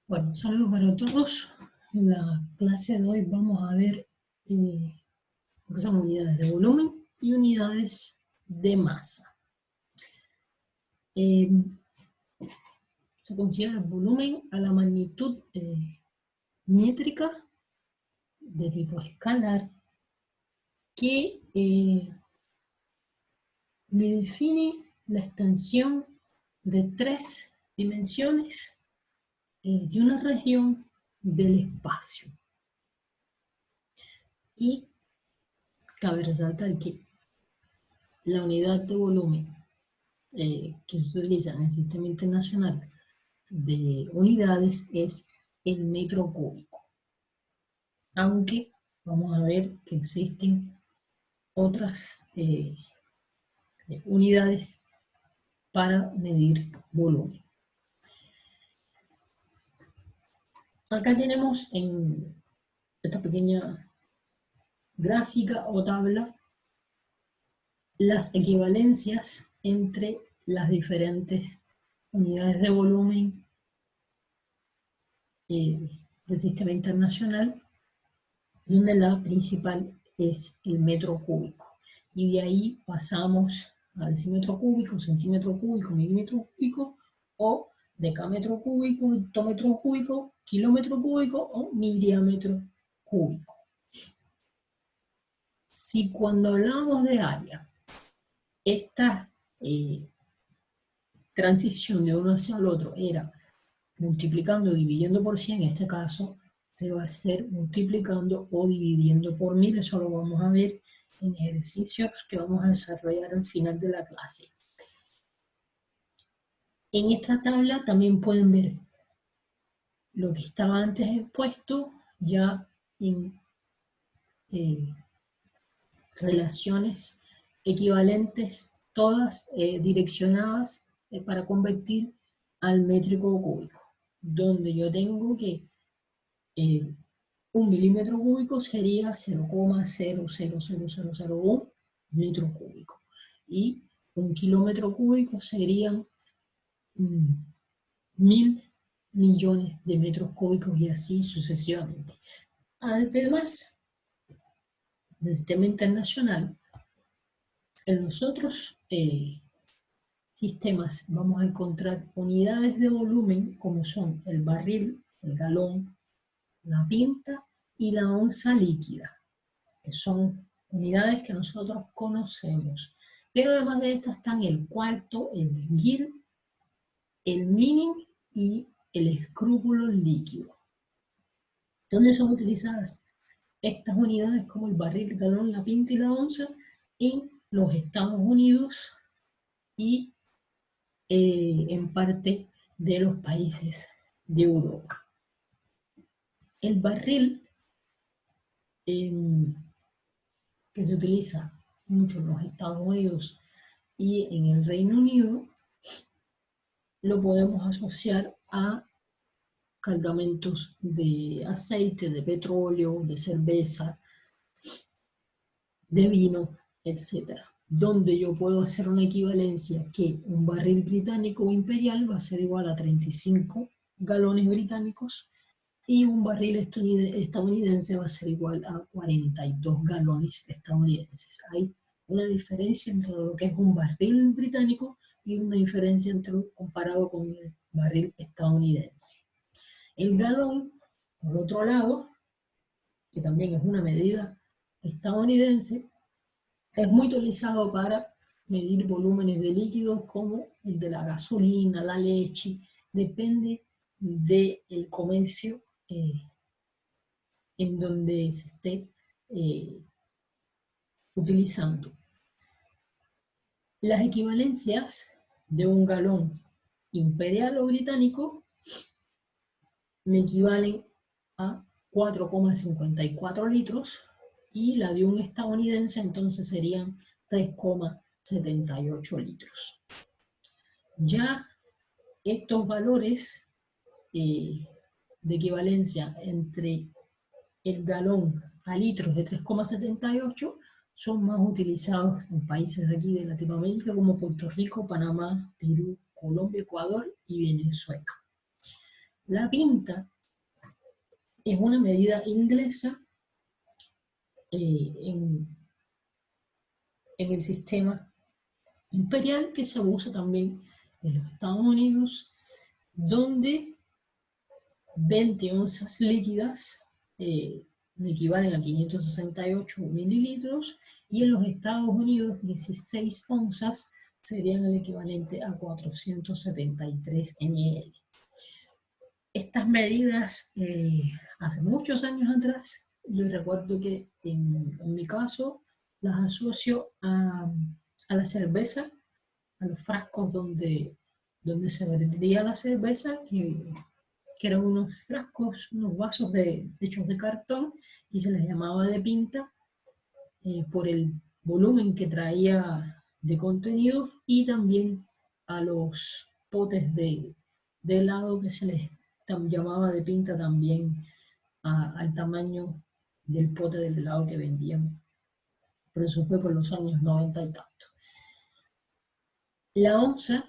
Bueno, saludos para todos. En la clase de hoy vamos a ver lo que son unidades de volumen y unidades de masa. Se considera el volumen a la magnitud métrica de tipo escalar que le define la extensión de 3 dimensiones de una región del espacio. Y cabe resaltar que la unidad de volumen que se utiliza en el sistema internacional de unidades es el metro cúbico. Aunque vamos a ver que existen otras unidades para medir volumen. Acá tenemos en esta pequeña gráfica o tabla las equivalencias entre las diferentes unidades de volumen del sistema internacional, donde la principal es el metro cúbico. Y de ahí pasamos a decímetro cúbico, centímetro cúbico, milímetro cúbico, o decámetro cúbico, hectómetro cúbico, kilómetro cúbico o miliámetro cúbico. Si cuando hablamos de área, esta transición de uno hacia el otro era multiplicando o dividiendo por 100, en este caso se va a hacer multiplicando o dividiendo por 1000, eso lo vamos a ver en ejercicios que vamos a desarrollar al final de la clase. En esta tabla también pueden ver lo que estaba antes expuesto ya en relaciones equivalentes, todas direccionadas para convertir al métrico cúbico, donde yo tengo que un milímetro cúbico sería 0,00001 metro cúbico. Y un kilómetro cúbico serían 1000 millones de metros cúbicos y así sucesivamente. Además, del sistema internacional, en los otros sistemas vamos a encontrar unidades de volumen como son el barril, el galón, la pinta y la onza líquida, que son unidades que nosotros conocemos. Pero además de estas están el cuarto, el gil, el minim y el escrúpulo líquido. ¿Dónde son utilizadas estas unidades como el barril, el galón, la pinta y la onza? En los Estados Unidos y en parte de los países de Europa. El barril que se utiliza mucho en los Estados Unidos y en el Reino Unido, lo podemos asociar a cargamentos de aceite, de petróleo, de cerveza, de vino, etc. Donde yo puedo hacer una equivalencia que un barril británico o imperial va a ser igual a 35 galones británicos y un barril estadounidense va a ser igual a 42 galones estadounidenses. Hay una diferencia entre lo que es un barril británico y una diferencia comparado con el barril estadounidense. El galón, por otro lado, que también es una medida estadounidense, es muy utilizado para medir volúmenes de líquidos como el de la gasolina, la leche, depende del comercio en donde se esté utilizando. Las equivalencias de un galón imperial o británico me equivalen a 4,54 litros y la de un estadounidense entonces serían 3,78 litros. Ya estos valores de equivalencia entre el galón a litros de 3,78 son más utilizados en países de aquí de Latinoamérica como Puerto Rico, Panamá, Perú, Colombia, Ecuador y Venezuela. La pinta es una medida inglesa en el sistema imperial que se usa también en los Estados Unidos, donde 20 onzas líquidas equivalen a 568 mililitros, y en los Estados Unidos 16 onzas serían el equivalente a 473 ml. Estas medidas, hace muchos años atrás, yo recuerdo que en mi caso las asocio a la cerveza, a los frascos donde se vendía la cerveza, que eran unos frascos, unos vasos hechos de cartón, y se les llamaba de pinta por el volumen que traía de contenido, y también a los potes de helado que se les llamaba de pinta también al tamaño del pote del helado que vendían. Pero eso fue por los años 90 y tanto. La onza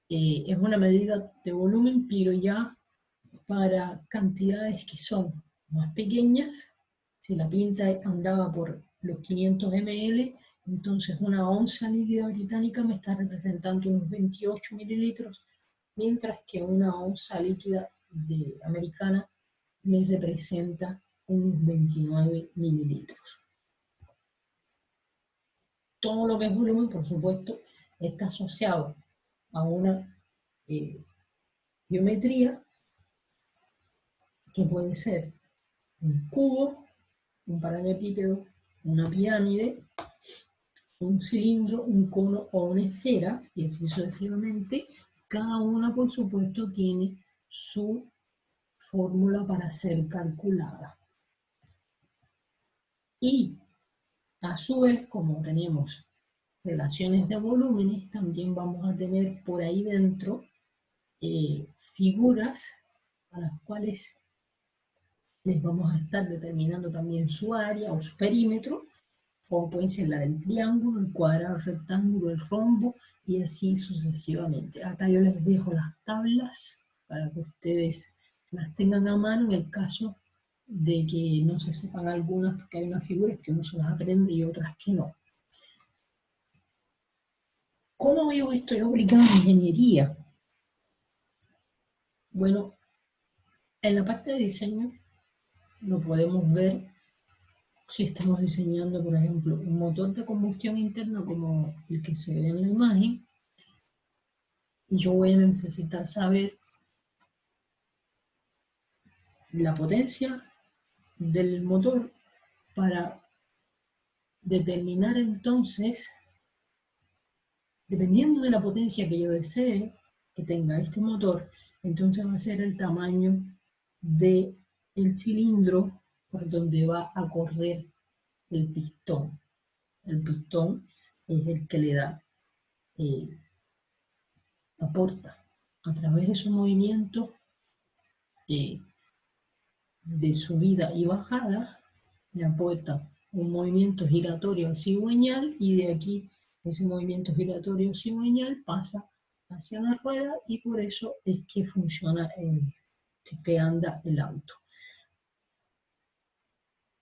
es una medida de volumen, pero ya para cantidades que son más pequeñas. Si la pinta andaba por los 500 ml, entonces una onza líquida británica me está representando unos 28 mililitros, mientras que una onza líquida americana me representa unos 29 mililitros. Todo lo que es volumen, por supuesto, está asociado a una geometría que puede ser un cubo, un paralelepípedo, una pirámide, un cilindro, un cono o una esfera, y así sucesivamente. Cada una, por supuesto, tiene su fórmula para ser calculada. Y a su vez, como tenemos relaciones de volúmenes, también vamos a tener por ahí dentro figuras a las cuales les vamos a estar determinando también su área o su perímetro, como pueden ser la del triángulo, el cuadrado, el rectángulo, el rombo, y así sucesivamente. Acá yo les dejo las tablas para que ustedes las tengan a mano en el caso de que no se sepan algunas, porque hay unas figuras que uno se las aprende y otras que no. ¿Cómo yo estoy aplicando ingeniería? Bueno, en la parte de diseño lo podemos ver si estamos diseñando, por ejemplo, un motor de combustión interna como el que se ve en la imagen. Yo voy a necesitar saber la potencia del motor para determinar entonces, dependiendo de la potencia que yo desee que tenga este motor, entonces va a ser el tamaño del cilindro por donde va a correr el pistón. El pistón es el que le da, aporta a través de su movimiento de subida y bajada, le aporta un movimiento giratorio cigüeñal, y de aquí ese movimiento giratorio cigüeñal pasa hacia la rueda, y por eso es que funciona, que anda el auto.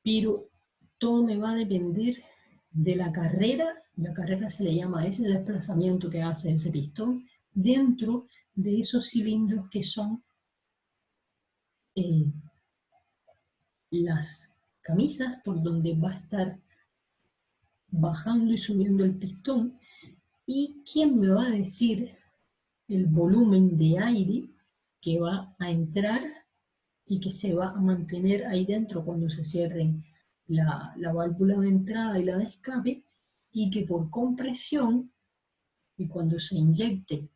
Pero todo me va a depender de la carrera se le llama a ese desplazamiento que hace ese pistón dentro de esos cilindros que son las camisas por donde va a estar bajando y subiendo el pistón. ¿Y quién me va a decir el volumen de aire que va a entrar y que se va a mantener ahí dentro cuando se cierren la válvula de entrada y la de escape, y que por compresión y cuando se inyecte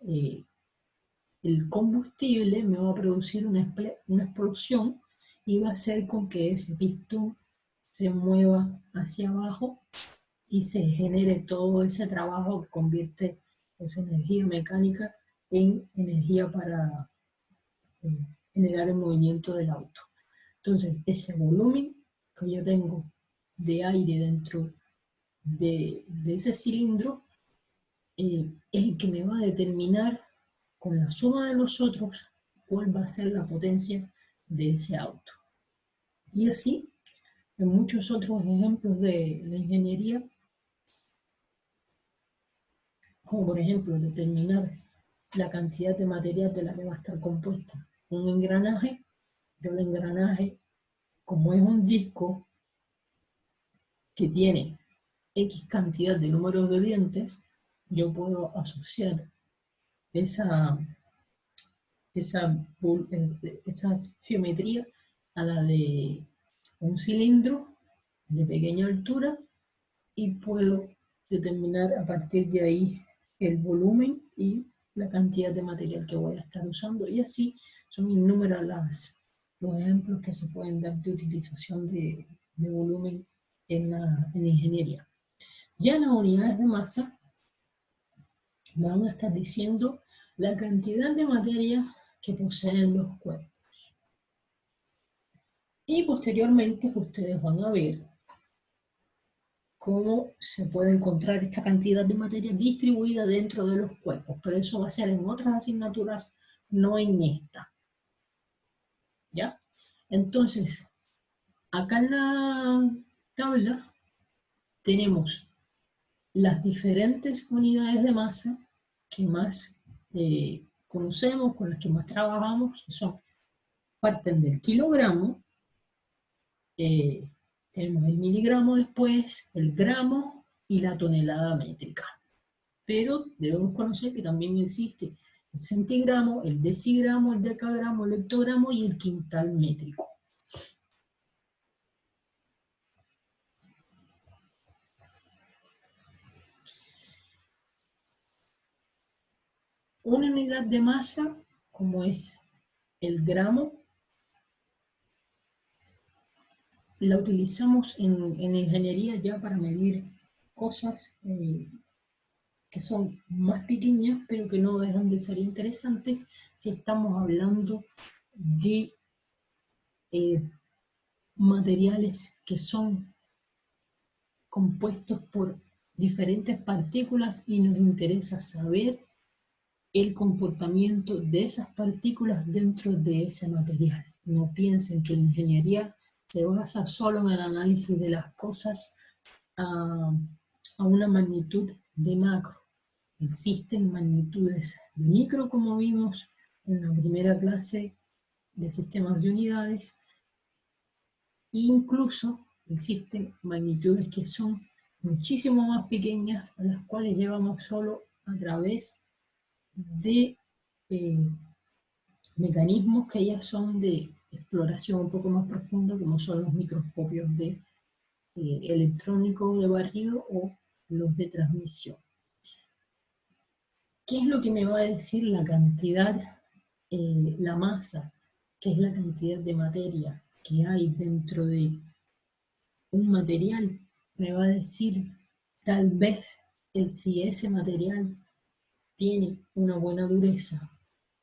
el combustible me va a producir una explosión, y va a hacer con que ese pistón se mueva hacia abajo y se genere todo ese trabajo que convierte esa energía mecánica en energía para generar el movimiento del auto. Entonces, ese volumen que yo tengo de aire dentro de ese cilindro es el que me va a determinar con la suma de los otros cuál va a ser la potencia de ese auto. Y así, en muchos otros ejemplos de la ingeniería, como por ejemplo determinar la cantidad de material de la que va a estar compuesta un engranaje. Yo el engranaje, como es un disco que tiene X cantidad de números de dientes, yo puedo asociar esa, esa, esa geometría a la de un cilindro de pequeña altura y puedo determinar a partir de ahí el volumen y la cantidad de material que voy a estar usando. Y así son innumerables los ejemplos que se pueden dar de utilización de volumen en la ingeniería. Ya en las unidades de masa van a estar diciendo la cantidad de materia que poseen los cuerpos. Y posteriormente ustedes van a ver cómo se puede encontrar esta cantidad de materia distribuida dentro de los cuerpos, pero eso va a ser en otras asignaturas, no en esta. ¿Ya? Entonces, acá en la tabla tenemos las diferentes unidades de masa que más conocemos, con las que más trabajamos, que son, parten del kilogramo, tenemos el miligramo después, el gramo y la tonelada métrica. Pero debemos conocer que también existe el centigramo, el decigramo, el decagramo, el hectogramo y el quintal métrico. Una unidad de masa, como es el gramo, la utilizamos en ingeniería ya para medir cosas que son más pequeñas, pero que no dejan de ser interesantes si estamos hablando de materiales que son compuestos por diferentes partículas y nos interesa saber el comportamiento de esas partículas dentro de ese material. No piensen que la ingeniería se basa solo en el análisis de las cosas a una magnitud de macro. Existen magnitudes de micro, como vimos en la primera clase de sistemas de unidades, e incluso existen magnitudes que son muchísimo más pequeñas, a las cuales llevamos solo a través de mecanismos que ya son de exploración un poco más profunda, como son los microscopios de electrónico de barrido o los de transmisión. ¿Qué es lo que me va a decir la cantidad, la masa, que es la cantidad de materia que hay dentro de un material? Me va a decir tal vez si ese material tiene una buena dureza,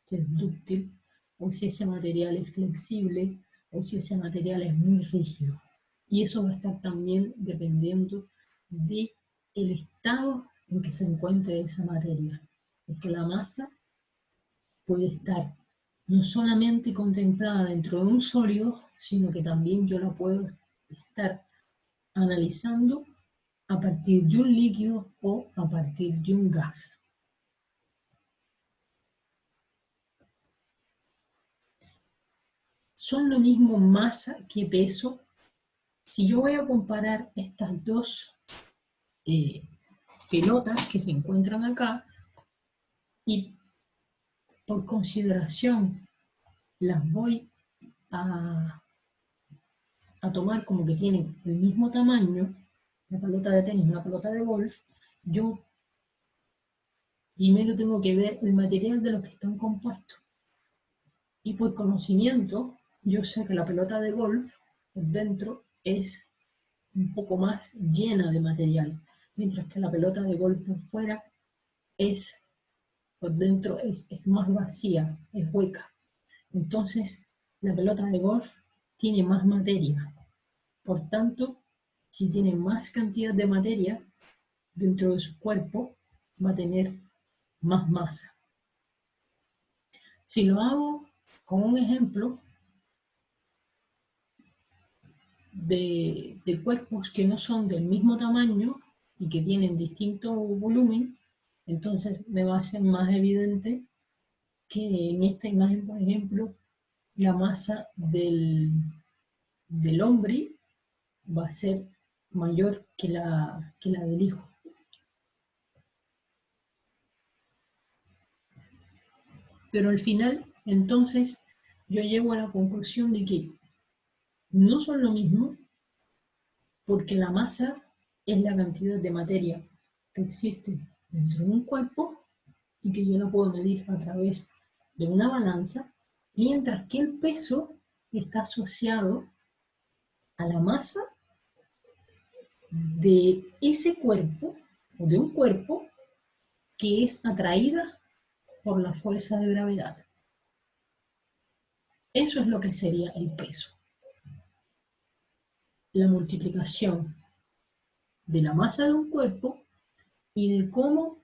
si es dúctil, o si ese material es flexible, o si ese material es muy rígido. Y eso va a estar también dependiendo del estado en que se encuentre esa materia. Porque la masa puede estar no solamente contemplada dentro de un sólido, sino que también yo la puedo estar analizando a partir de un líquido o a partir de un gas. Son lo mismo masa que peso. Si yo voy a comparar estas dos pelotas que se encuentran acá y por consideración las voy a tomar como que tienen el mismo tamaño, una pelota de tenis, una pelota de golf, yo primero tengo que ver el material de los que están compuestos. Y por conocimiento, yo sé que la pelota de golf por dentro es un poco más llena de material, mientras que la pelota de golf por fuera es, por dentro es más vacía, es hueca. Entonces, la pelota de golf tiene más materia. Por tanto, si tiene más cantidad de materia dentro de su cuerpo, va a tener más masa. Si lo hago con un ejemplo de cuerpos que no son del mismo tamaño y que tienen distinto volumen, entonces me va a ser más evidente que en esta imagen, por ejemplo, la masa del hombre va a ser mayor que la del hijo. Pero al final, entonces, yo llego a la conclusión de que no son lo mismo porque la masa es la cantidad de materia que existe dentro de un cuerpo y que yo la puedo medir a través de una balanza, mientras que el peso está asociado a la masa de ese cuerpo o de un cuerpo que es atraída por la fuerza de gravedad. Eso es lo que sería el peso. La multiplicación de la masa de un cuerpo y de cómo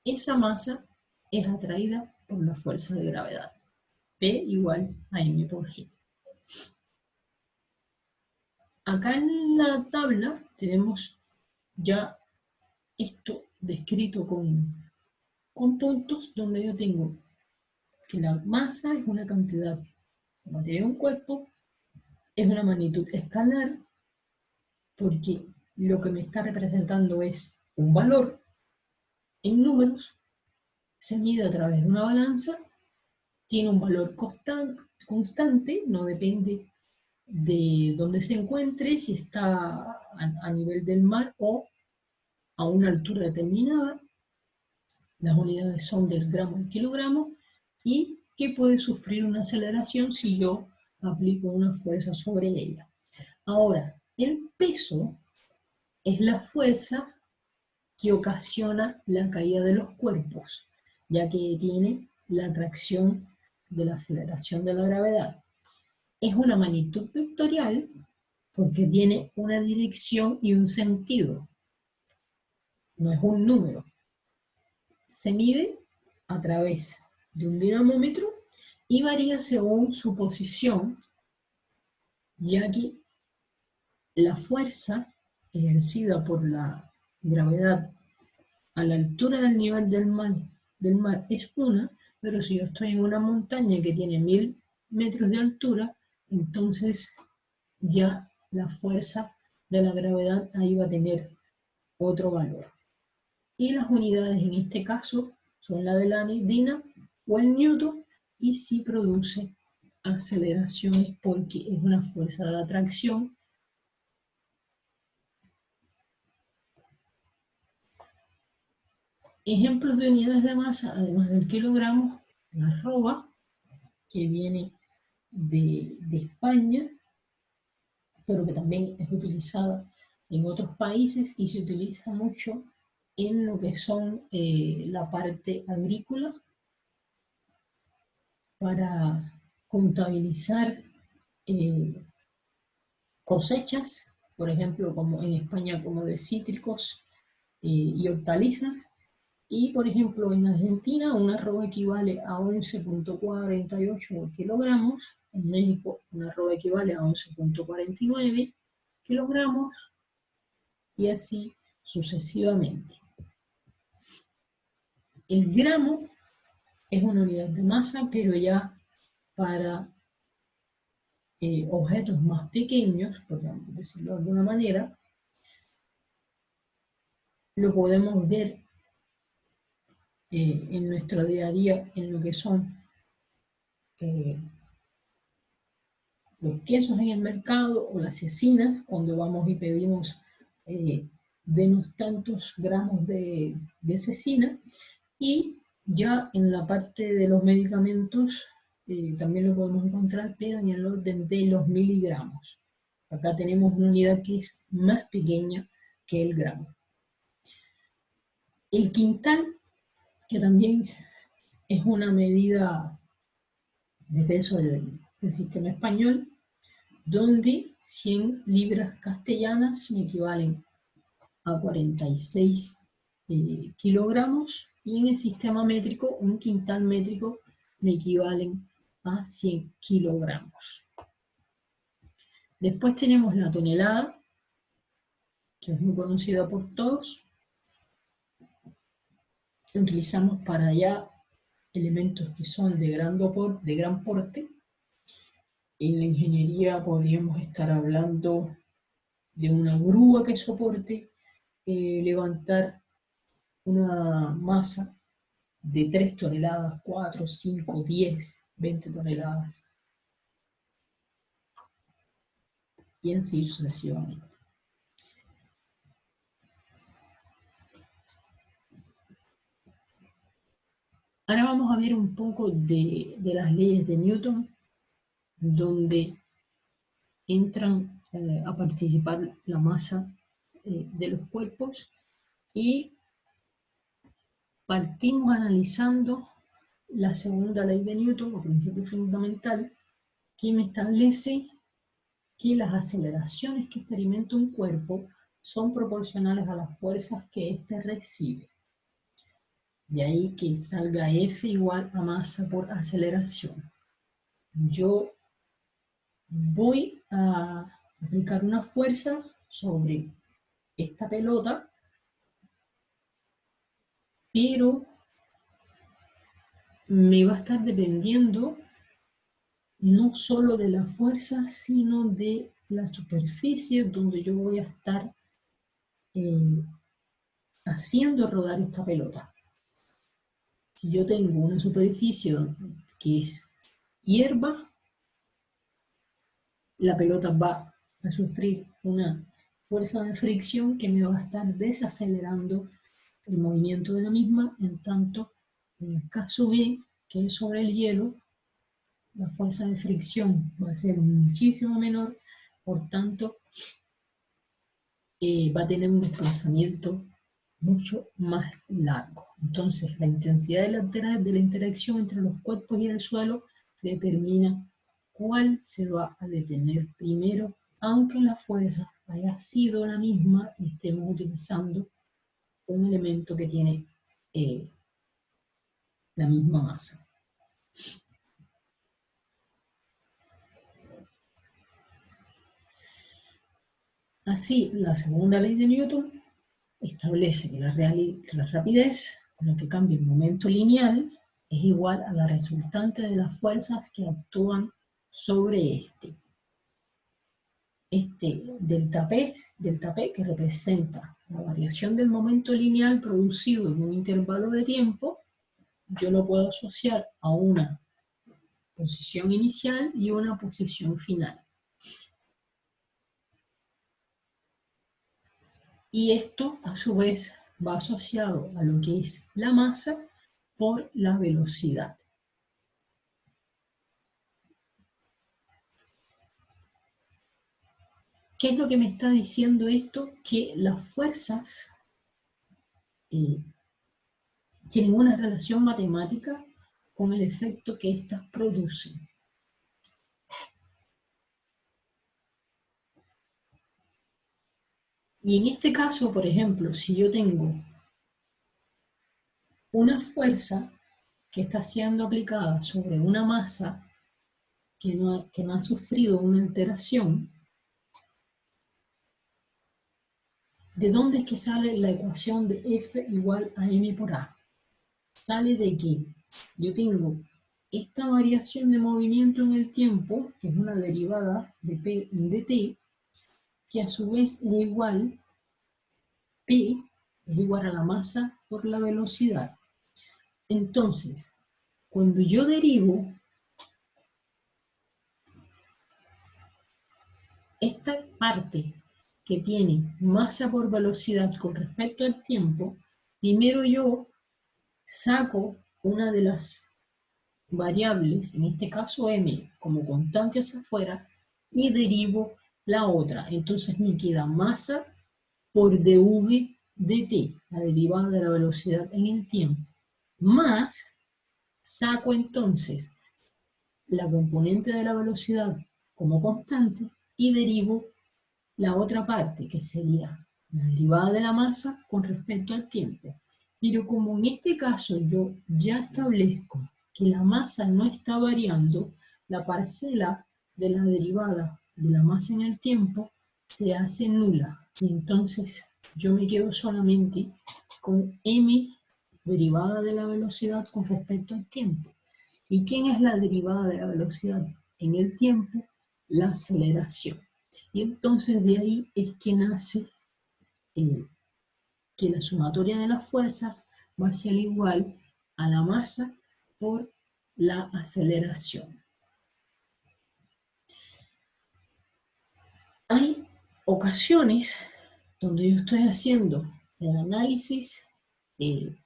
esa masa es atraída por la fuerza de gravedad. P igual a m por g. Acá en la tabla tenemos ya esto descrito con puntos donde yo tengo que la masa es una cantidad de materia de un cuerpo, es una magnitud escalar, porque lo que me está representando es un valor en números, se mide a través de una balanza, tiene un valor constante, no depende de dónde se encuentre, si está a nivel del mar o a una altura determinada. Las unidades son del gramo al kilogramo y que puede sufrir una aceleración si yo aplico una fuerza sobre ella. Ahora, el peso es la fuerza que ocasiona la caída de los cuerpos, ya que tiene la atracción de la aceleración de la gravedad. Es una magnitud vectorial porque tiene una dirección y un sentido. No es un número. Se mide a través de un dinamómetro y varía según su posición, ya que la fuerza ejercida por la gravedad a la altura del nivel del mar es una, pero si yo estoy en una montaña que tiene 1000 metros de altura, entonces ya la fuerza de la gravedad ahí va a tener otro valor. Y las unidades en este caso son la de la dina o el newton, y sí produce aceleraciones porque es una fuerza de atracción. Ejemplos de unidades de masa, además del kilogramo, la arroba, que viene de España, pero que también es utilizada en otros países y se utiliza mucho en lo que son la parte agrícola para contabilizar cosechas, por ejemplo, como en España, como de cítricos y hortalizas. Y, por ejemplo, en Argentina, un arroz equivale a 11,48 kilogramos. En México, un arroz equivale a 11,49 kilogramos. Y así sucesivamente. El gramo es una unidad de masa, pero ya para objetos más pequeños, por decirlo de alguna manera, lo podemos ver en nuestro día a día en lo que son los quesos en el mercado o las cecinas, cuando vamos y pedimos denos tantos gramos de cecina, y ya en la parte de los medicamentos también lo podemos encontrar, pero en el orden de los miligramos. Acá tenemos una unidad que es más pequeña que el gramo. El quintal, que también es una medida de peso del sistema español, donde 100 libras castellanas me equivalen a 46 kilogramos, y en el sistema métrico, un quintal métrico me equivalen a 100 kilogramos. Después tenemos la tonelada, que es muy conocida por todos. Utilizamos para allá elementos que son de gran porte. En la ingeniería podríamos estar hablando de una grúa que soporte levantar una masa de 3 toneladas, 4, 5, 10, 20 toneladas, y así sucesivamente. Ahora vamos a ver un poco de las leyes de Newton, donde entran a participar la masa de los cuerpos, y partimos analizando la segunda ley de Newton, o principio fundamental, que me establece que las aceleraciones que experimenta un cuerpo son proporcionales a las fuerzas que éste recibe. De ahí que salga F igual a masa por aceleración. Yo voy a aplicar una fuerza sobre esta pelota, pero me va a estar dependiendo no solo de la fuerza, sino de la superficie donde yo voy a estar haciendo rodar esta pelota. Si yo tengo una superficie que es hierba, la pelota va a sufrir una fuerza de fricción que me va a estar desacelerando el movimiento de la misma, en tanto en el caso B, que es sobre el hielo, la fuerza de fricción va a ser muchísimo menor, por tanto va a tener un desplazamiento mucho más largo. Entonces la intensidad de la interacción entre los cuerpos y el suelo determina cuál se va a detener primero, aunque la fuerza haya sido la misma y estemos utilizando un elemento que tiene la misma masa. Así, la segunda ley de Newton establece que la rapidez con la que cambia el momento lineal es igual a la resultante de las fuerzas que actúan sobre este. Delta P, que representa la variación del momento lineal producido en un intervalo de tiempo, yo lo puedo asociar a una posición inicial y una posición final. Y esto, a su vez, va asociado a lo que es la masa por la velocidad. ¿Qué es lo que me está diciendo esto? Que las fuerzas tienen una relación matemática con el efecto que éstas producen. Y en este caso, por ejemplo, si yo tengo una fuerza que está siendo aplicada sobre una masa que no ha sufrido una alteración, ¿de dónde es que sale la ecuación de F igual a m por A? Sale de que yo tengo esta variación de movimiento en el tiempo, que es una derivada de P y de T, que a su vez es igual, P es igual a la masa por la velocidad. Entonces, cuando yo derivo esta parte que tiene masa por velocidad con respecto al tiempo, primero yo saco una de las variables, en este caso m, como constante hacia afuera, y derivo la otra. Entonces me queda masa por dv dt, la derivada de la velocidad en el tiempo, más saco entonces la componente de la velocidad como constante y derivo la otra parte, que sería la derivada de la masa con respecto al tiempo. Pero como en este caso yo ya establezco que la masa no está variando, la parcela de la derivada de la masa en el tiempo se hace nula. Y entonces yo me quedo solamente con m derivada de la velocidad con respecto al tiempo. ¿Y quién es la derivada de la velocidad? En el tiempo, la aceleración. Y entonces de ahí es que nace que la sumatoria de las fuerzas va a ser igual a la masa por la aceleración. Hay ocasiones donde yo estoy haciendo el análisis de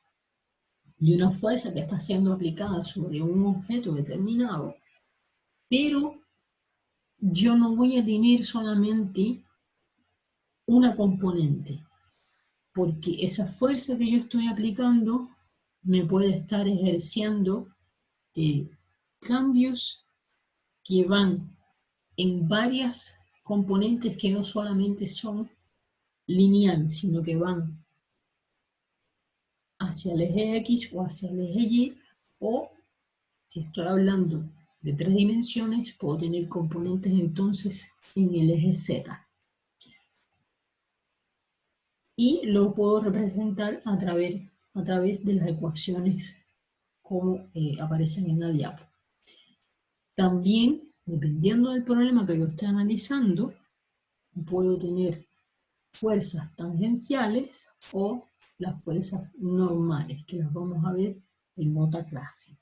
una fuerza que está siendo aplicada sobre un objeto determinado, pero yo no voy a tener solamente una componente, porque esa fuerza que yo estoy aplicando me puede estar ejerciendo cambios que van en varias componentes que no solamente son lineales, sino que van hacia el eje X o hacia el eje Y, o si estoy hablando de 3 dimensiones, puedo tener componentes entonces en el eje Z. Y lo puedo representar a través de las ecuaciones como aparecen en la diapo. También, dependiendo del problema que yo esté analizando, puedo tener fuerzas tangenciales o las fuerzas normales, que las vamos a ver en otra clase.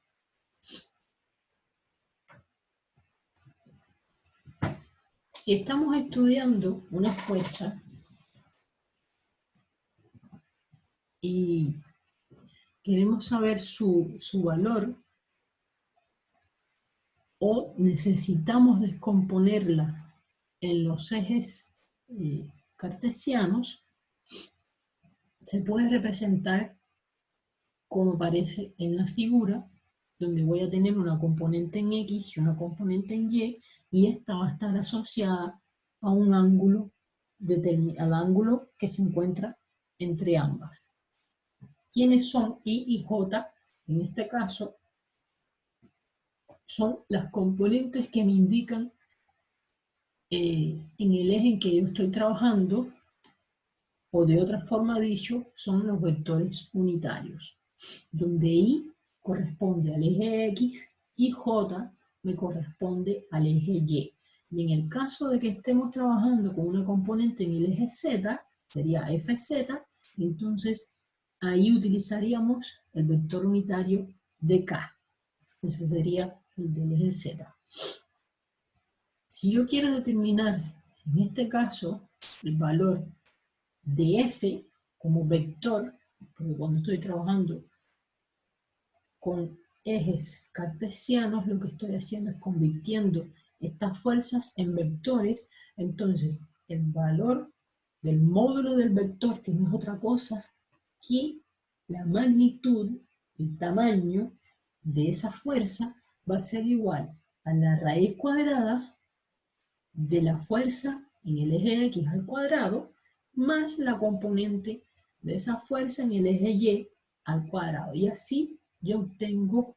Si estamos estudiando una fuerza y queremos saber su valor, o necesitamos descomponerla en los ejes cartesianos, se puede representar como aparece en la figura, donde voy a tener una componente en X y una componente en Y esta va a estar asociada a un ángulo, al ángulo que se encuentra entre ambas. ¿Quiénes son I y J? En este caso, son las componentes que me indican en el eje en que yo estoy trabajando, o de otra forma dicho, son los vectores unitarios, donde I corresponde al eje X y J me corresponde al eje Y. Y en el caso de que estemos trabajando con una componente en el eje Z, sería FZ, entonces ahí utilizaríamos el vector unitario de K. Ese sería el del eje Z. Si yo quiero determinar, en este caso, el valor de f como vector, porque cuando estoy trabajando con ejes cartesianos, lo que estoy haciendo es convirtiendo estas fuerzas en vectores, entonces el valor del módulo del vector, que no es otra cosa que la magnitud, el tamaño de esa fuerza, va a ser igual a la raíz cuadrada de la fuerza en el eje X al cuadrado más la componente de esa fuerza en el eje Y al cuadrado. Y así yo obtengo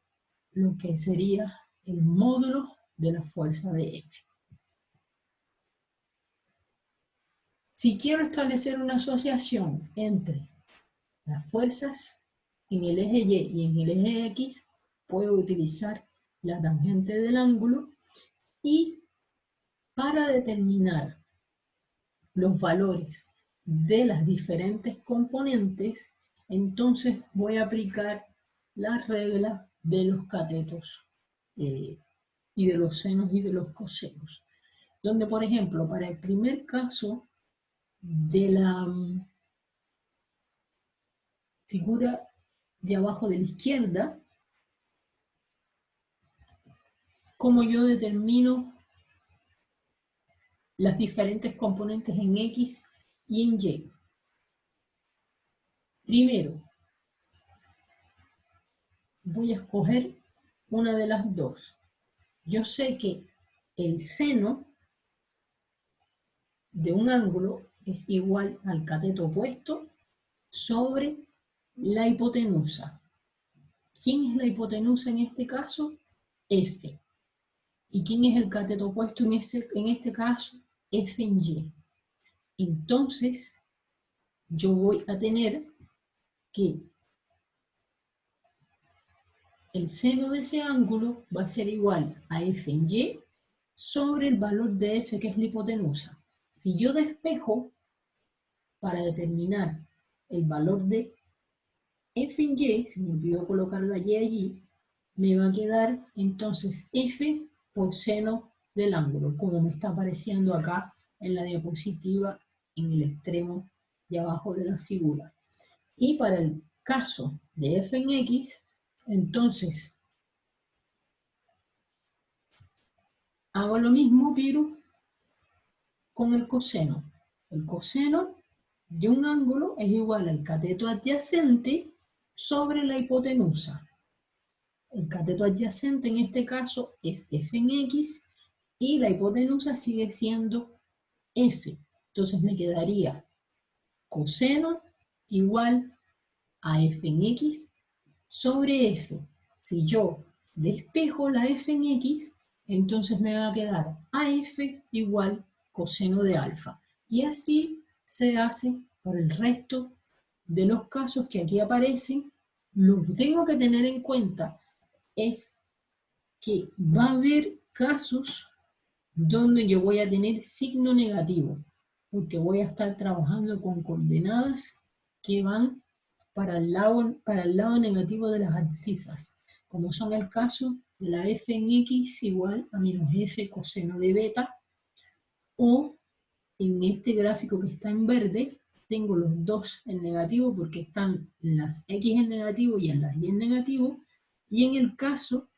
lo que sería el módulo de la fuerza de F. Si quiero establecer una asociación entre las fuerzas en el eje Y y en el eje X, puedo utilizar la tangente del ángulo, y para determinar los valores de las diferentes componentes, entonces voy a aplicar la regla de los catetos y de los senos y de los cosenos. Donde, por ejemplo, para el primer caso de la figura de abajo de la izquierda, como yo determino las diferentes componentes en X y en Y. Primero, voy a escoger una de las dos. Yo sé que el seno de un ángulo es igual al cateto opuesto sobre la hipotenusa. ¿quién es la hipotenusa en este caso? F. ¿Y quién es el cateto opuesto en este caso? F en Y. Entonces, yo voy a tener que el seno de ese ángulo va a ser igual a F en Y sobre el valor de F, que es la hipotenusa. Si yo despejo para determinar el valor de F en Y, si me olvido colocar la Y allí, me va a quedar entonces F por seno del ángulo, como me está apareciendo acá en la diapositiva en el extremo de abajo de la figura. Y para el caso de F en X, entonces hago lo mismo, pero con el coseno. El coseno de un ángulo es igual al cateto adyacente sobre la hipotenusa. El cateto adyacente en este caso es F en X y la hipotenusa sigue siendo F. Entonces me quedaría coseno igual a F en X sobre F. Si yo despejo la F en X, entonces me va a quedar AF igual coseno de alfa. Y así se hace para el resto de los casos que aquí aparecen. Lo que tengo que tener en cuenta es que va a haber casos donde yo voy a tener signo negativo, porque voy a estar trabajando con coordenadas que van para el lado negativo de las abscisas, como son el caso de la f en x igual a menos f coseno de beta, o en este gráfico que está en verde, tengo los dos en negativo porque están en las x en negativo y en las y en negativo, y en el caso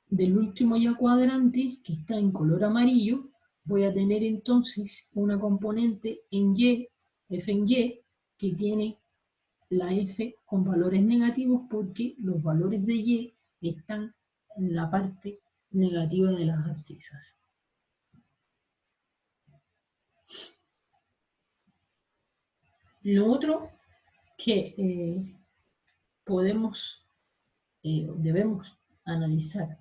del último ya cuadrante, que está en color amarillo, voy a tener entonces una componente en Y, F en Y, que tiene la F con valores negativos porque los valores de Y están en la parte negativa de las abscisas. Lo otro que debemos analizar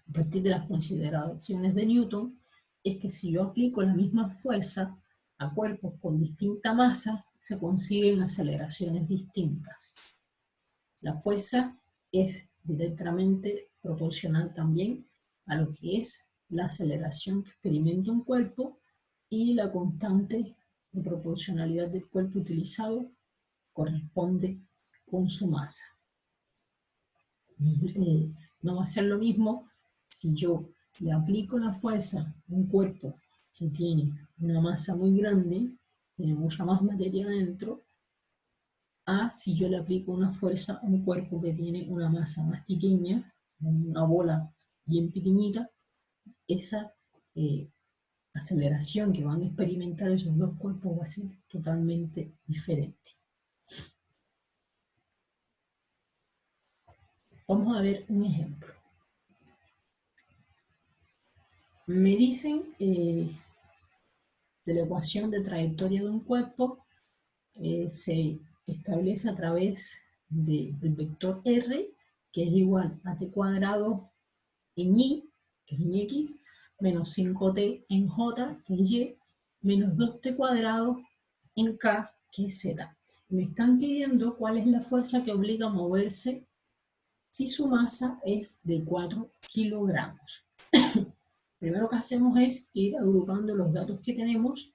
a partir de las consideraciones de Newton, es que si yo aplico la misma fuerza a cuerpos con distinta masa, se consiguen aceleraciones distintas. La fuerza es directamente proporcional también a lo que es la aceleración que experimenta un cuerpo, y la constante de proporcionalidad del cuerpo utilizado corresponde con su masa. No va a ser lo mismo si yo le aplico la fuerza a un cuerpo que tiene una masa muy grande, tiene mucha más materia dentro, a si yo le aplico una fuerza a un cuerpo que tiene una masa más pequeña, una bola bien pequeñita. Esa aceleración que van a experimentar esos dos cuerpos va a ser totalmente diferente. Vamos a ver un ejemplo. Me dicen de la ecuación de trayectoria de un cuerpo, se establece a través del vector r, que es igual a t cuadrado en y, que es en x, menos 5t en j, que es y, menos 2t cuadrado en k, que es z. Me están pidiendo cuál es la fuerza que obliga a moverse si su masa es de 4 kilogramos. Primero que hacemos es ir agrupando los datos que tenemos,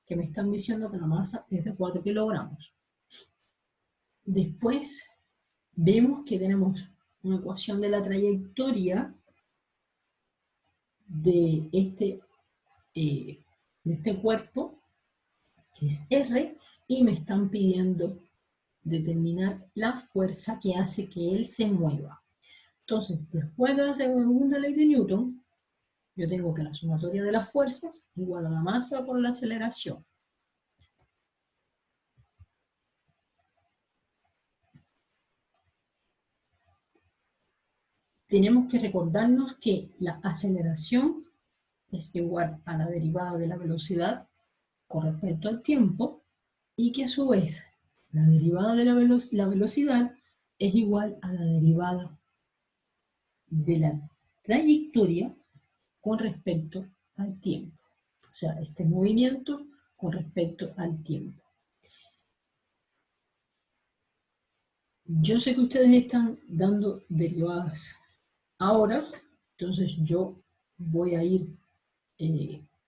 que me están diciendo que la masa es de 4 kilogramos. Después vemos que tenemos una ecuación de la trayectoria de este cuerpo, que es R, y me están pidiendo determinar la fuerza que hace que él se mueva. Entonces, después de la segunda ley de Newton, yo tengo que la sumatoria de las fuerzas igual a la masa por la aceleración. Tenemos que recordarnos que la aceleración es igual a la derivada de la velocidad con respecto al tiempo, y que a su vez la derivada de la velocidad es igual a la derivada de la trayectoria con respecto al tiempo. O sea, este movimiento con respecto al tiempo. Yo sé que ustedes están dando derivadas ahora, entonces yo voy a ir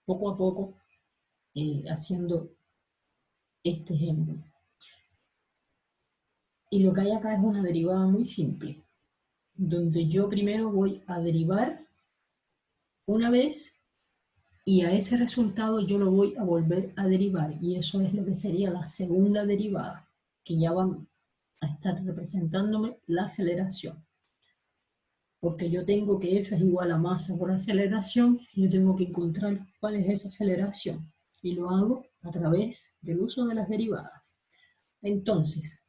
poco a poco haciendo este ejemplo. Y lo que hay acá es una derivada muy simple, donde yo primero voy a derivar una vez y a ese resultado yo lo voy a volver a derivar, y eso es lo que sería la segunda derivada, que ya van a estar representándome la aceleración. Porque yo tengo que F es igual a masa por aceleración, y yo tengo que encontrar cuál es esa aceleración, y lo hago a través del uso de las derivadas. Entonces,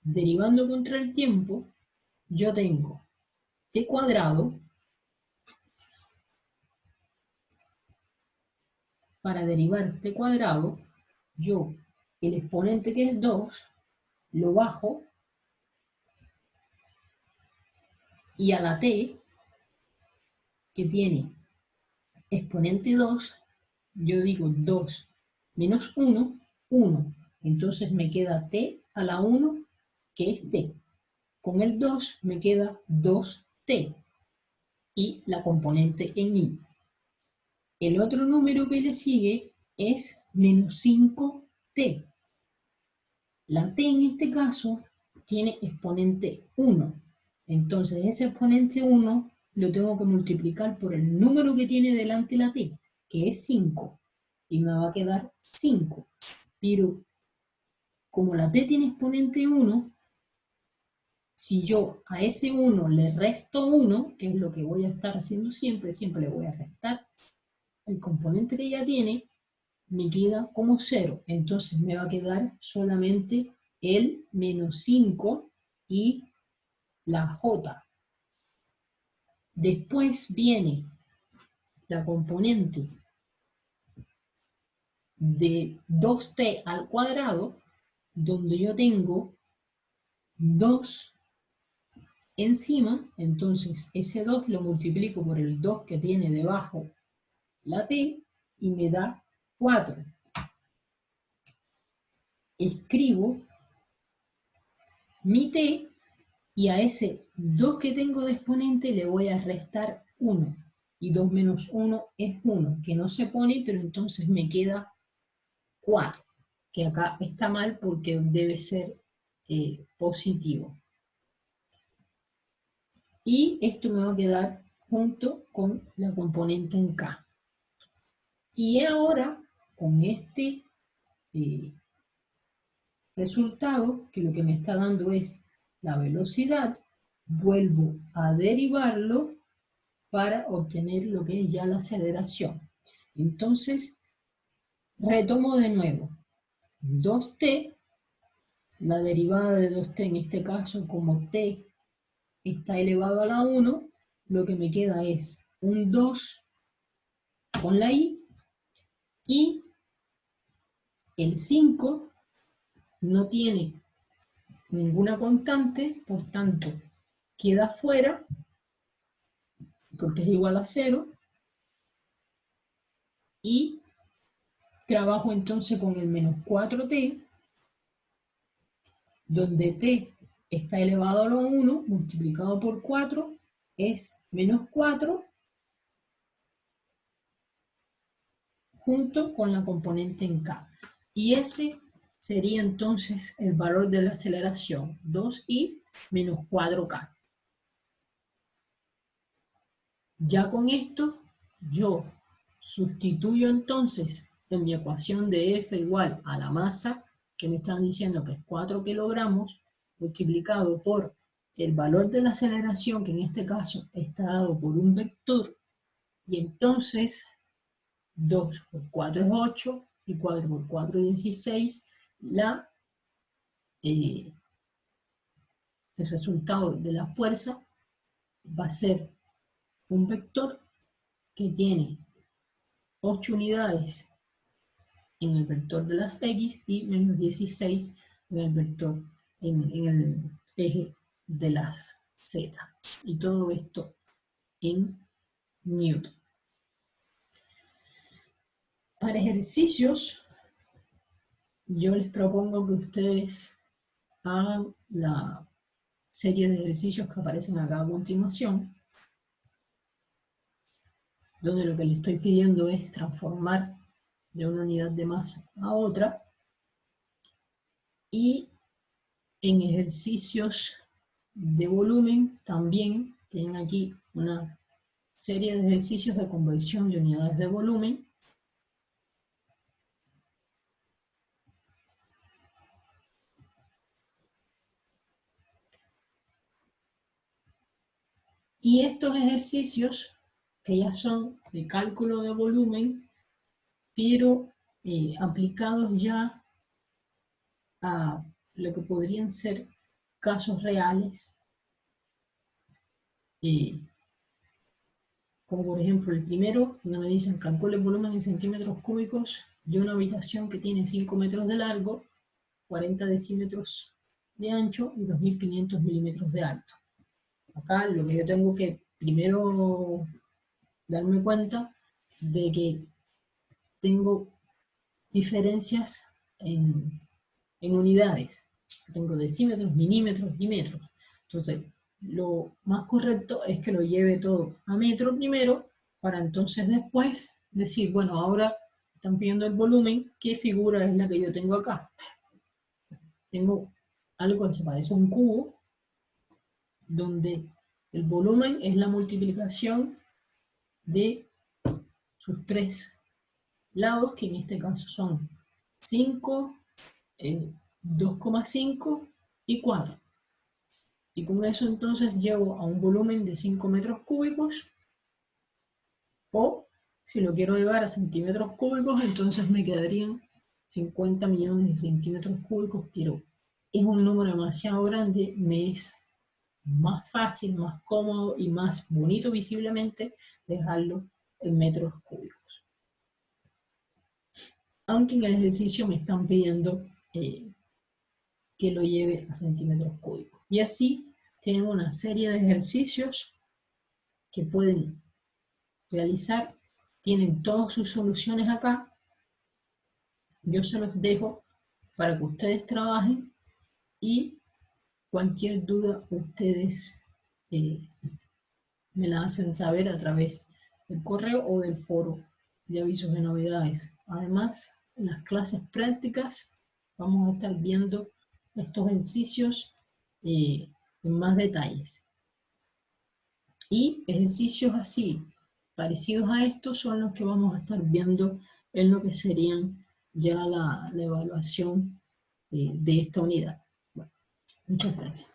derivando contra el tiempo, yo tengo t cuadrado. Para derivar t cuadrado, yo el exponente que es 2, lo bajo, y a la t, que tiene exponente 2, yo digo 2 menos 1, 1. Entonces me queda t a la 1, que es t. Con el 2 me queda 2t y la componente en i. El otro número que le sigue es menos 5t. La t en este caso tiene exponente 1. Entonces ese exponente 1 lo tengo que multiplicar por el número que tiene delante la t, que es 5. Y me va a quedar 5. Pero como la t tiene exponente 1, si yo a ese 1 le resto 1, que es lo que voy a estar haciendo siempre, siempre le voy a restar el componente que ya tiene, me queda como 0. Entonces me va a quedar solamente el menos 5 y la j. Después viene la componente de 2t al cuadrado, donde yo tengo 2 encima, entonces ese 2 lo multiplico por el 2 que tiene debajo la t y me da 4. Escribo mi t y a ese 2 que tengo de exponente le voy a restar 1. Y 2 menos 1 es 1, que no se pone, pero entonces me queda 4, que acá está mal porque debe ser positivo. Y esto me va a quedar junto con la componente en K. Y ahora, con este resultado, que lo que me está dando es la velocidad, vuelvo a derivarlo para obtener lo que es ya la aceleración. Entonces, retomo de nuevo. 2t, la derivada de 2t en este caso, como t está elevado a la 1, lo que me queda es un 2 con la i, y el 5 no tiene ninguna constante, por tanto queda fuera, porque es igual a 0, y trabajo entonces con el menos 4t, donde t está elevado a la 1, multiplicado por 4, es menos 4, junto con la componente en K. Y ese sería entonces el valor de la aceleración, 2i menos 4k. Ya con esto, yo sustituyo entonces en mi ecuación de F igual a la masa, que me están diciendo que es 4 kilogramos, multiplicado por el valor de la aceleración, que en este caso está dado por un vector, y entonces 2 por 4 es 8, y 4 por 4 es 16, el resultado de la fuerza va a ser un vector que tiene 8 unidades en el vector de las x y menos 16 en el vector, en el eje de las Z. Y todo esto en Newton. Para ejercicios, yo les propongo que ustedes hagan la serie de ejercicios que aparecen acá a continuación, donde lo que les estoy pidiendo es transformar de una unidad de masa a otra, y en ejercicios de volumen también tienen aquí una serie de ejercicios de conversión de unidades de volumen. Y estos ejercicios, que ya son de cálculo de volumen, pero aplicados ya a lo que podrían ser casos reales, como por ejemplo el primero, donde me dicen calcule el volumen en centímetros cúbicos de una habitación que tiene 5 metros de largo, 40 decímetros de ancho y 2500 milímetros de alto. Acá lo que yo tengo que primero darme cuenta de que tengo diferencias en unidades. Tengo decímetros, milímetros y metros. Entonces, lo más correcto es que lo lleve todo a metro primero, para entonces después decir, bueno, ahora están pidiendo el volumen, ¿qué figura es la que yo tengo acá? Tengo algo que se parece a un cubo, donde el volumen es la multiplicación de sus tres lados, que en este caso son 5, 2,5 y 4. Y con eso entonces llego a un volumen de 5 metros cúbicos, o si lo quiero llevar a centímetros cúbicos, entonces me quedarían 50 millones de centímetros cúbicos, pero es un número demasiado grande, me es más fácil, más cómodo y más bonito visiblemente dejarlo en metros cúbicos. Aunque en el ejercicio me están pidiendo que lo lleve a centímetros cúbicos. Y así tienen una serie de ejercicios que pueden realizar, tienen todas sus soluciones acá. Yo se los dejo para que ustedes trabajen, y cualquier duda ustedes me la hacen saber a través del correo o del foro de avisos de novedades. Además, en las clases prácticas vamos a estar viendo estos ejercicios en más detalles. Y ejercicios así, parecidos a estos, son los que vamos a estar viendo en lo que serían ya la evaluación de esta unidad. Bueno, muchas gracias.